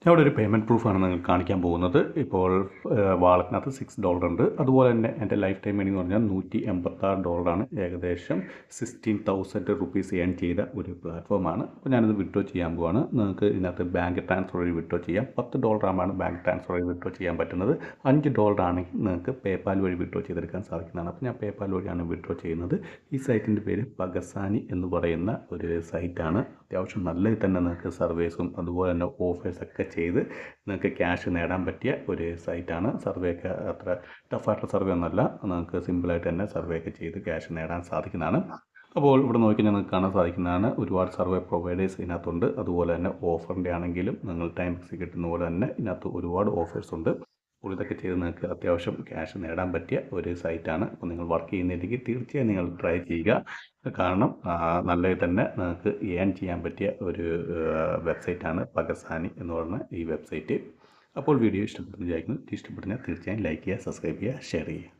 ഇവിടെ ഒരു പേയ്മെൻറ്റ് പ്രൂഫാണ് നിങ്ങൾക്ക് കാണിക്കാൻ പോകുന്നത്. ഇപ്പോൾ വാളറ്റിനകത്ത് $6 ഉണ്ട്. അതുപോലെ തന്നെ എൻ്റെ ലൈഫ് ടൈം ഏണിംഗ് എന്ന് പറഞ്ഞാൽ $186 ഏകദേശം 16,000 റുപ്പീസ് ഏൺ ചെയ്ത ഒരു പ്ലാറ്റ്ഫോമാണ്. അപ്പോൾ ഞാനിത് വിഡ്രോ ചെയ്യാൻ പോവാണ്. നിങ്ങൾക്ക് ഇതിനകത്ത് ബാങ്ക് ട്രാൻസ്ഫർ വഴി വിഡ്രോ ചെയ്യാം. $10 ബാങ്ക് ട്രാൻസ്ഫർ വഴി വിഡ്രോ ചെയ്യാൻ പറ്റുന്നത്. $5 ആണെങ്കിൽ നിങ്ങൾക്ക് പേപ്പാൽ വഴി വിഡ്രോ ചെയ്തെടുക്കാൻ സാധിക്കുന്നതാണ്. അപ്പോൾ ഞാൻ പേപ്പാൽ വഴിയാണ് വിഡ്രോ ചെയ്യുന്നത്. ഈ സൈറ്റിൻ്റെ പേര് പഗസാനി എന്ന് പറയുന്ന ഒരു സൈറ്റാണ്. അത്യാവശ്യം നല്ലത് തന്നെ നിങ്ങൾക്ക് സർവീസും അതുപോലെ തന്നെ ഓഫേഴ്സൊക്കെ ചെയ്ത് നിങ്ങൾക്ക് ക്യാഷ് നേടാൻ പറ്റിയ ഒരു സൈറ്റാണ്. സർവേ ഒക്കെ അത്ര ടഫായിട്ടുള്ള സർവേ ഒന്നുമല്ല. നിങ്ങൾക്ക് സിമ്പിളായിട്ട് തന്നെ സർവേ ഒക്കെ ചെയ്ത് ക്യാഷ് നേടാൻ സാധിക്കുന്നതാണ്. അപ്പോൾ ഇവിടെ നോക്കി നിങ്ങൾക്ക് കാണാൻ സാധിക്കുന്നതാണ് ഒരുപാട് സർവേ പ്രൊവൈഡേഴ്സ് ഇതിനകത്തുണ്ട്. അതുപോലെ തന്നെ ഓഫറിൻ്റെ ആണെങ്കിലും നിങ്ങൾ ടൈം ഫിക്സ് കിട്ടുന്ന പോലെ തന്നെ ഇതിനകത്ത് ഒരുപാട് ഓഫേഴ്സ് ഉണ്ട്. അപ്പോൾ ഇതൊക്കെ ചെയ്ത് നിങ്ങൾക്ക് അത്യാവശ്യം ക്യാഷ് നേടാൻ പറ്റിയ ഒരു സൈറ്റാണ്. അപ്പോൾ നിങ്ങൾ വർക്ക് ചെയ്യുന്നില്ലെങ്കിൽ തീർച്ചയായും നിങ്ങൾ ട്രൈ ചെയ്യുക. കാരണം നല്ലത് തന്നെ നിങ്ങൾക്ക് ഏൺ ചെയ്യാൻ പറ്റിയ ഒരു വെബ്സൈറ്റാണ് പഗസാനി എന്ന് പറയുന്ന ഈ വെബ്സൈറ്റ്. അപ്പോൾ വീഡിയോ ഇഷ്ടപ്പെടുന്ന വിചാരിക്കുന്നു. ഇഷ്ടപ്പെടുന്ന തീർച്ചയായും ലൈക്ക് ചെയ്യുക, സബ്സ്ക്രൈബ് ചെയ്യുക, ഷെയർ ചെയ്യുക.